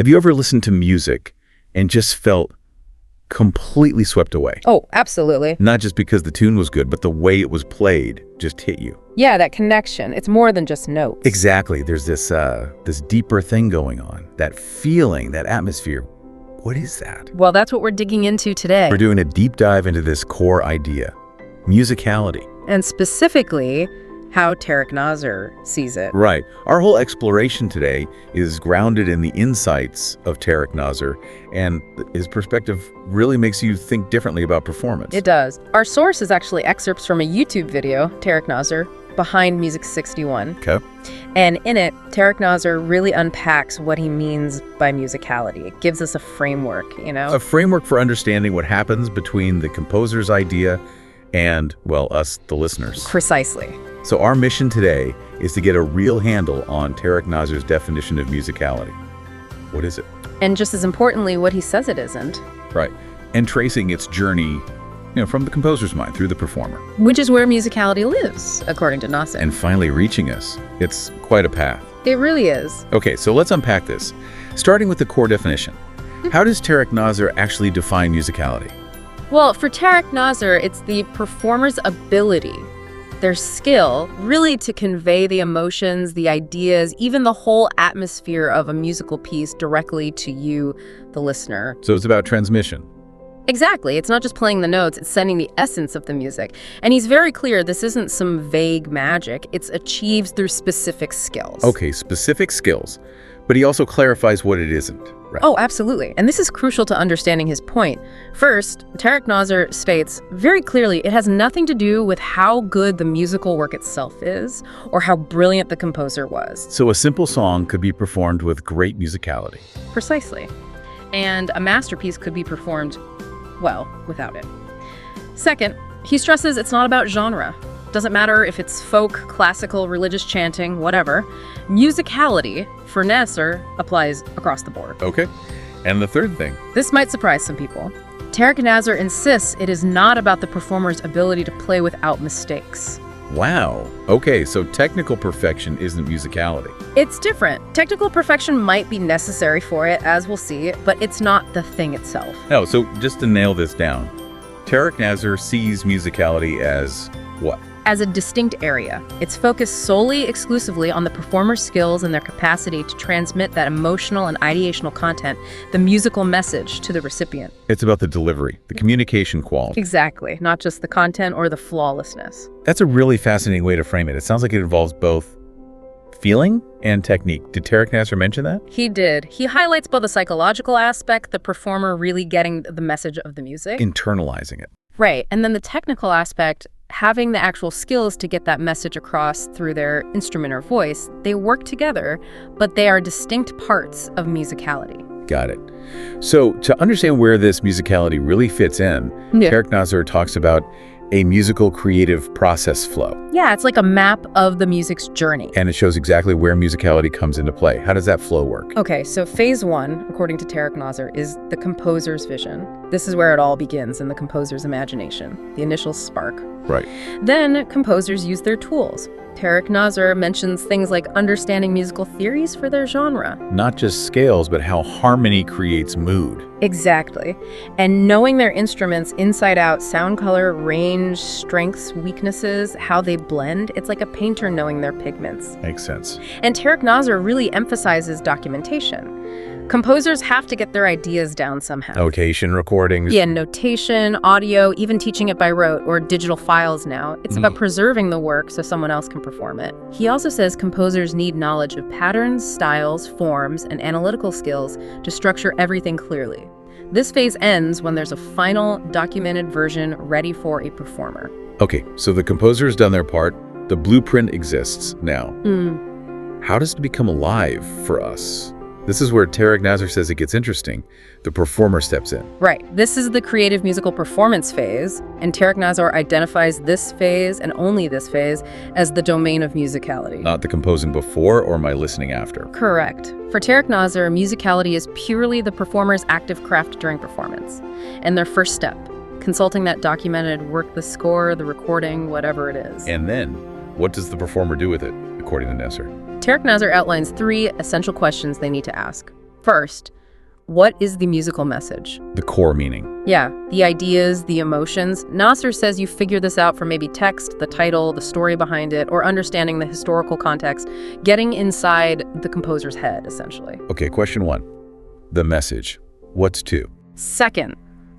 Have you ever listened to music and just felt completely swept away? Oh, absolutely. Not just because the tune was good, but the way it was played just hit you. Yeah, that connection. It's more than just notes. Exactly. There's this deeper thing going on. That feeling, that atmosphere. What is that? Well, that's what we're digging into today. We're doing a deep dive into this core idea, musicality. And specifically, how Tarek Nasr sees it. Right. Our whole exploration today is grounded in the insights of Tarek Nasr, and his perspective really makes you think differently about performance. It does. Our source is actually excerpts from a YouTube video, Tarek Nasr, Behind Music 61. Okay. And in it, Tarek Nasr really unpacks what he means by musicality. It gives us a framework, A framework for understanding what happens between the composer's idea and, well, us, the listeners. Precisely. So our mission today is to get a real handle on Tarek Nasr's definition of musicality. What is it? And just as importantly, what he says it isn't. Right. And tracing its journey, from the composer's mind through the performer. Which is where musicality lives, according to Nasr. And finally reaching us. It's quite a path. It really is. Okay, so let's unpack this. Starting with the core definition. How does Tarek Nasr actually define musicality? Well, for Tarek Nasr, it's the performer's ability, their skill, really to convey the emotions, the ideas, even the whole atmosphere of a musical piece directly to you, the listener. So it's about transmission. Exactly. It's not just playing the notes, it's sending the essence of the music. And he's very clear this isn't some vague magic. It's achieved through specific skills. Okay, specific skills. But he also clarifies what it isn't, right? Oh, absolutely. And this is crucial to understanding his point. First, Tarek Nasr states very clearly it has nothing to do with how good the musical work itself is or how brilliant the composer was. So a simple song could be performed with great musicality. Precisely. And a masterpiece could be performed, well, without it. Second, he stresses it's not about genre. Doesn't matter if it's folk, classical, religious chanting, whatever. Musicality, for Nasr, applies across the board. Okay. And the third thing. This might surprise some people. Tarek Nasr insists it is not about the performer's ability to play without mistakes. Wow. Okay, so technical perfection isn't musicality. It's different. Technical perfection might be necessary for it, as we'll see, but it's not the thing itself. No, so just to nail this down, Tarek Nasr sees musicality as what? As a distinct area. It's focused solely, exclusively on the performer's skills and their capacity to transmit that emotional and ideational content, the musical message, to the recipient. It's about the delivery, the communication quality. Exactly, not just the content or the flawlessness. That's a really fascinating way to frame it. It sounds like it involves both feeling and technique. Did Tarek Nasr mention that? He did. He highlights both the psychological aspect, the performer really getting the message of the music. Internalizing it. Right, and then the technical aspect, having the actual skills to get that message across through their instrument or voice. They work together, but they are distinct parts of musicality. Got it. So to understand where this musicality really fits in, Tarek Nasr talks about a musical creative process flow. Yeah, it's like a map of the music's journey. And it shows exactly where musicality comes into play. How does that flow work? Okay, so phase one, according to Tarek Nasr, is the composer's vision. This is where it all begins, in the composer's imagination, the initial spark. Right. Then composers use their tools. Tarek Nasr mentions things like understanding musical theories for their genre. Not just scales, but how harmony creates mood. Exactly. And knowing their instruments inside out, sound color, range, strengths, weaknesses, how they blend, it's like a painter knowing their pigments. Makes sense. And Tarek Nasr really emphasizes documentation. Composers have to get their ideas down somehow. Notation, recordings. Yeah, notation, audio, even teaching it by rote or digital files now. It's about preserving the work so someone else can perform it. He also says composers need knowledge of patterns, styles, forms, and analytical skills to structure everything clearly. This phase ends when there's a final, documented version ready for a performer. Okay, so the composer's done their part. The blueprint exists now. How does it become alive for us? This is where Tarek Nasr says it gets interesting. The performer steps in. Right. This is the creative musical performance phase, and Tarek Nasr identifies this phase, and only this phase, as the domain of musicality. Not the composing before or my listening after. Correct. For Tarek Nasr, musicality is purely the performer's active craft during performance, and their first step, consulting that documented work, the score, the recording, whatever it is. And then, what does the performer do with it, according to Nasr? Tarek Nasr outlines 3 essential questions they need to ask. First, what is the musical message? The core meaning. Yeah, the ideas, the emotions. Nasr says you figure this out from maybe text, the title, the story behind it, or understanding the historical context, getting inside the composer's head, essentially. Okay, question 1. The message. What's 2? Second,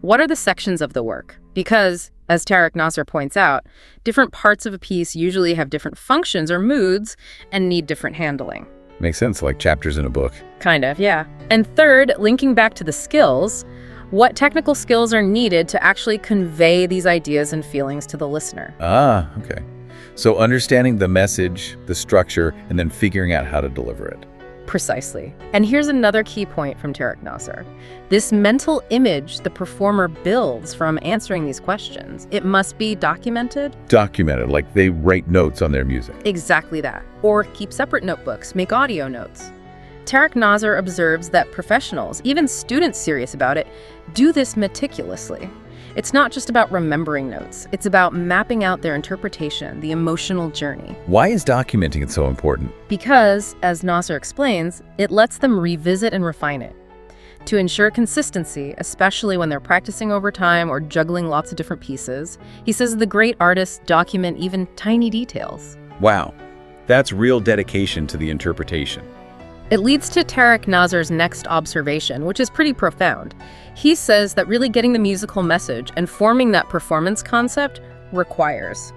what are the sections of the work? Because, as Tarek Nasr points out, different parts of a piece usually have different functions or moods and need different handling. Makes sense, like chapters in a book. Kind of, yeah. And third, linking back to the skills, what technical skills are needed to actually convey these ideas and feelings to the listener? Ah, okay. So understanding the message, the structure, and then figuring out how to deliver it. Precisely. And here's another key point from Tarek Nasr. This mental image the performer builds from answering these questions, it must be documented. Documented, like they write notes on their music. Exactly that. Or keep separate notebooks, make audio notes. Tarek Nasr observes that professionals, even students serious about it, do this meticulously. It's not just about remembering notes. It's about mapping out their interpretation, the emotional journey. Why is documenting it so important? Because, as Nasr explains, it lets them revisit and refine it. To ensure consistency, especially when they're practicing over time or juggling lots of different pieces, he says the great artists document even tiny details. Wow, that's real dedication to the interpretation. It leads to Tarek Nasr's next observation, which is pretty profound. He says that really getting the musical message and forming that performance concept requires,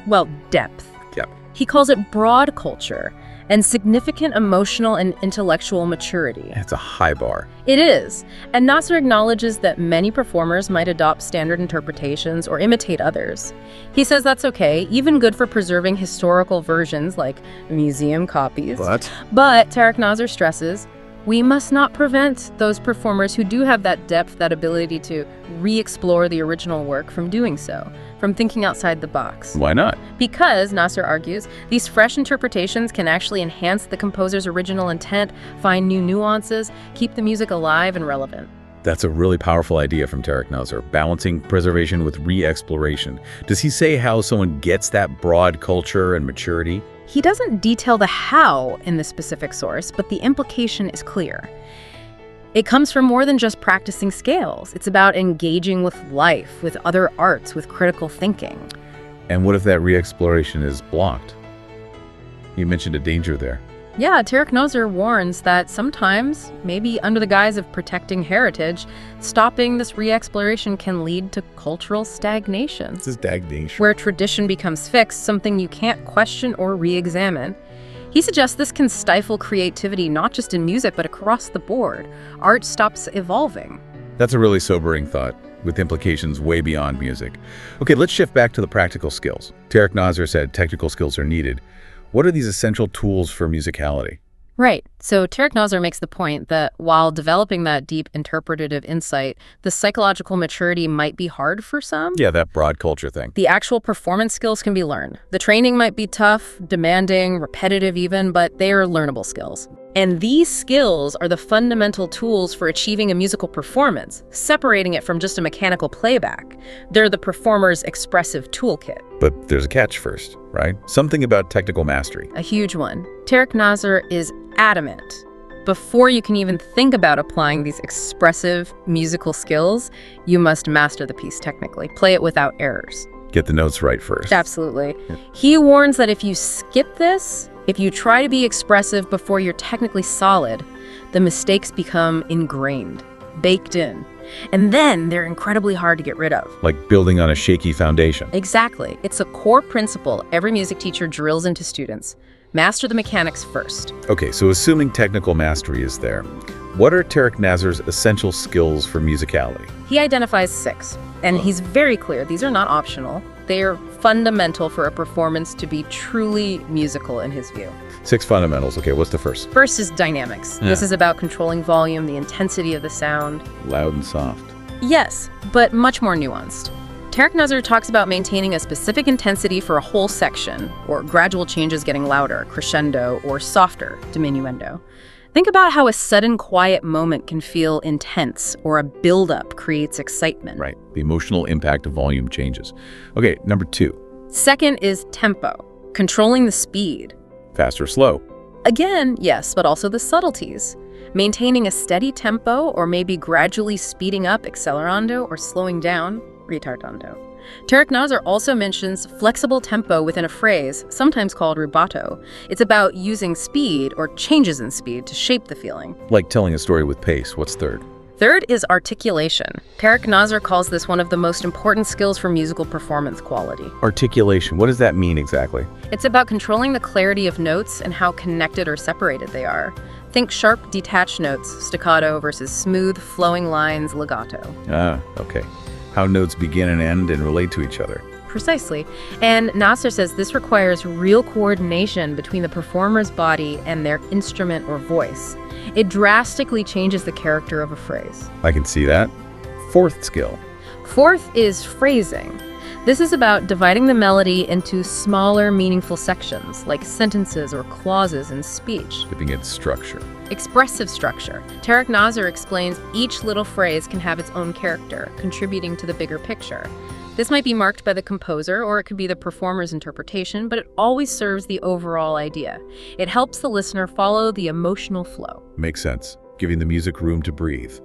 well, depth. Yep. He calls it broad culture and significant emotional and intellectual maturity. It's a high bar. It is. And Nasr acknowledges that many performers might adopt standard interpretations or imitate others. He says that's okay, even good for preserving historical versions like museum copies. But Tarek Nasr stresses, we must not prevent those performers who do have that depth, that ability to re-explore the original work from doing so, from thinking outside the box. Why not? Because, Nasr argues, these fresh interpretations can actually enhance the composer's original intent, find new nuances, keep the music alive and relevant. That's a really powerful idea from Tarek Nasr, balancing preservation with re-exploration. Does he say how someone gets that broad culture and maturity? He doesn't detail the how in the specific source, but the implication is clear. It comes from more than just practicing scales. It's about engaging with life, with other arts, with critical thinking. And what if that re-exploration is blocked? You mentioned a danger there. Yeah, Tarek Nasr warns that sometimes, maybe under the guise of protecting heritage, stopping this re-exploration can lead to cultural stagnation. This is stagnation. Where tradition becomes fixed, something you can't question or re-examine. He suggests this can stifle creativity not just in music, but across the board. Art stops evolving. That's a really sobering thought, with implications way beyond music. Okay, let's shift back to the practical skills. Tarek Nasr said technical skills are needed. What are these essential tools for musicality? Right. So Tarek Nasr makes the point that while developing that deep interpretative insight, the psychological maturity might be hard for some. Yeah, that broad culture thing. The actual performance skills can be learned. The training might be tough, demanding, repetitive even, but they are learnable skills. And these skills are the fundamental tools for achieving a musical performance, separating it from just a mechanical playback. They're the performer's expressive toolkit. But there's a catch first, right? Something about technical mastery. A huge one. Tarek Nasr is adamant. Before you can even think about applying these expressive musical skills, you must master the piece technically. Play it without errors. Get the notes right first. Absolutely. Yeah. He warns that if you skip this, if you try to be expressive before you're technically solid, the mistakes become ingrained, baked in. And then they're incredibly hard to get rid of. Like building on a shaky foundation. Exactly. It's a core principle every music teacher drills into students. Master the mechanics first. Okay, so assuming technical mastery is there, what are Tarek Nasr's essential skills for musicality? He identifies 6, and he's very clear these are not optional. They are fundamental for a performance to be truly musical in his view. 6 fundamentals. Okay, what's the first? First is dynamics. Yeah. This is about controlling volume, the intensity of the sound. Loud and soft. Yes, but much more nuanced. Tarek Nasr talks about maintaining a specific intensity for a whole section, or gradual changes getting louder, crescendo, or softer, diminuendo. Think about how a sudden quiet moment can feel intense, or a buildup creates excitement. Right, the emotional impact of volume changes. Okay, number 2. Second is tempo, controlling the speed. Fast or slow? Again, yes, but also the subtleties. Maintaining a steady tempo, or maybe gradually speeding up, accelerando, or slowing down, retardando. Tarek Nasr also mentions flexible tempo within a phrase, sometimes called rubato. It's about using speed or changes in speed to shape the feeling. Like telling a story with pace. What's third? Third is articulation. Tarek Nasr calls this one of the most important skills for musical performance quality. Articulation. What does that mean exactly? It's about controlling the clarity of notes and how connected or separated they are. Think sharp, detached notes, staccato versus smooth, flowing lines, legato. Ah, okay. How notes begin and end and relate to each other. Precisely. And Nasr says this requires real coordination between the performer's body and their instrument or voice. It drastically changes the character of a phrase. I can see that. Fourth skill. Fourth is phrasing. This is about dividing the melody into smaller, meaningful sections, like sentences or clauses in speech. Giving it structure. Expressive structure. Tarek Nasr explains each little phrase can have its own character, contributing to the bigger picture. This might be marked by the composer, or it could be the performer's interpretation, but it always serves the overall idea. It helps the listener follow the emotional flow. Makes sense. Giving the music room to breathe.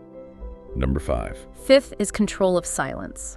Number 5. Fifth is control of silence.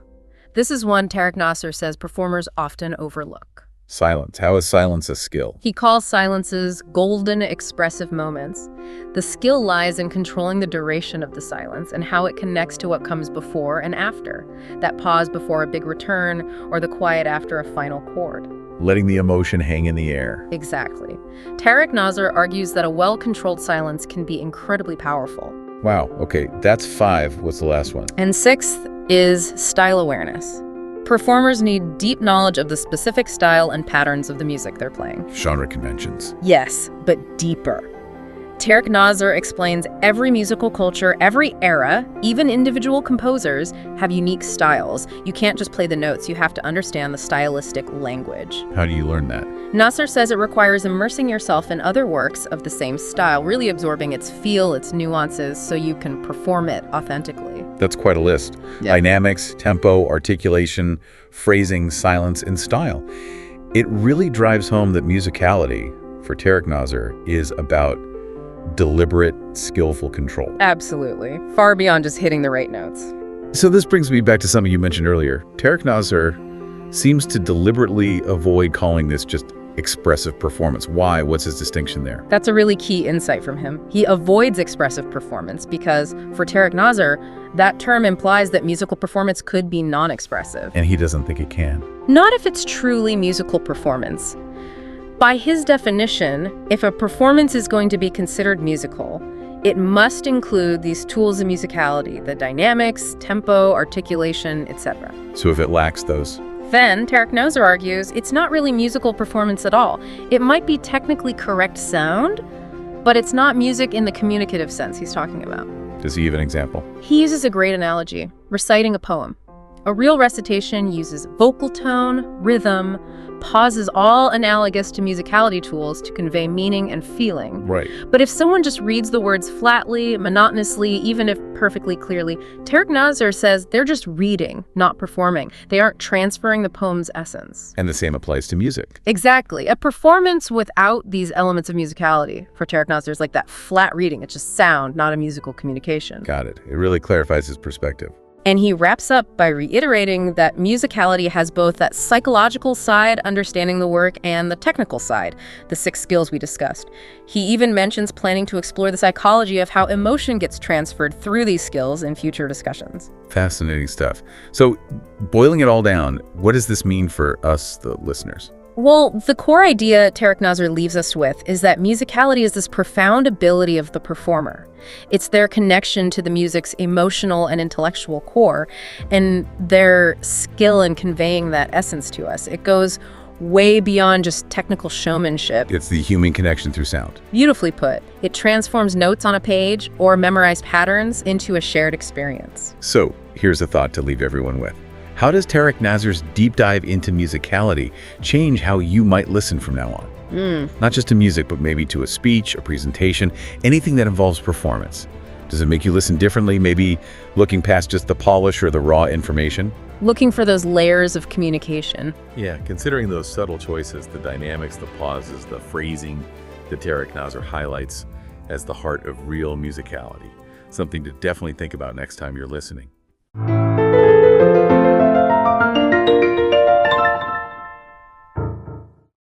This is one Tarek Nasr says performers often overlook. Silence. How is silence a skill? He calls silences golden expressive moments. The skill lies in controlling the duration of the silence and how it connects to what comes before and after. That pause before a big return or the quiet after a final chord. Letting the emotion hang in the air. Exactly. Tarek Nasr argues that a well-controlled silence can be incredibly powerful. Wow. Okay, that's 5. What's the last one? And sixth is style awareness. Performers need deep knowledge of the specific style and patterns of the music they're playing. Genre conventions. Yes, but deeper. Tarek Nasr explains every musical culture, every era, even individual composers, have unique styles. You can't just play the notes, you have to understand the stylistic language. How do you learn that? Nasr says it requires immersing yourself in other works of the same style, really absorbing its feel, its nuances, so you can perform it authentically. That's quite a list. Yeah. Dynamics, tempo, articulation, phrasing, silence, and style. It really drives home that musicality, for Tarek Nasr, is about deliberate, skillful control. Absolutely. Far beyond just hitting the right notes. So this brings me back to something you mentioned earlier. Tarek Nasr seems to deliberately avoid calling this just expressive performance. Why? What's his distinction there? That's a really key insight from him. He avoids expressive performance because, for Tarek Nasr, that term implies that musical performance could be non-expressive. And he doesn't think it can. Not if it's truly musical performance. By his definition, if a performance is going to be considered musical, it must include these tools of musicality, the dynamics, tempo, articulation, etc. So if it lacks those, then, Tarek Nasr argues, it's not really musical performance at all. It might be technically correct sound, but it's not music in the communicative sense he's talking about. does he give an example? He uses a great analogy, reciting a poem. A real recitation uses vocal tone, rhythm, pauses, all analogous to musicality tools to convey meaning and feeling. Right. But if someone just reads the words flatly, monotonously, even if perfectly clearly, Tarek Nasr says they're just reading, not performing. They aren't transferring the poem's essence. And the same applies to music. Exactly. A performance without these elements of musicality, for Tarek Nasr, is like that flat reading. It's just sound, not a musical communication. Got it. It really clarifies his perspective. And he wraps up by reiterating that musicality has both that psychological side, understanding the work, and the technical side, the 6 skills we discussed. He even mentions planning to explore the psychology of how emotion gets transferred through these skills in future discussions. Fascinating stuff. So, boiling it all down, what does this mean for us, the listeners? Well, the core idea Tarek Nasr leaves us with is that musicality is this profound ability of the performer. It's their connection to the music's emotional and intellectual core, and their skill in conveying that essence to us. It goes way beyond just technical showmanship. It's the human connection through sound. Beautifully put. It transforms notes on a page or memorized patterns into a shared experience. So, here's a thought to leave everyone with. How does Tarek Nasr's deep dive into musicality change how you might listen from now on? Not just to music, but maybe to a speech, a presentation, anything that involves performance. Does it make you listen differently, maybe looking past just the polish or the raw information? Looking for those layers of communication. Yeah, considering those subtle choices, the dynamics, the pauses, the phrasing that Tarek Nasr highlights, as the heart of real musicality, something to definitely think about next time you're listening.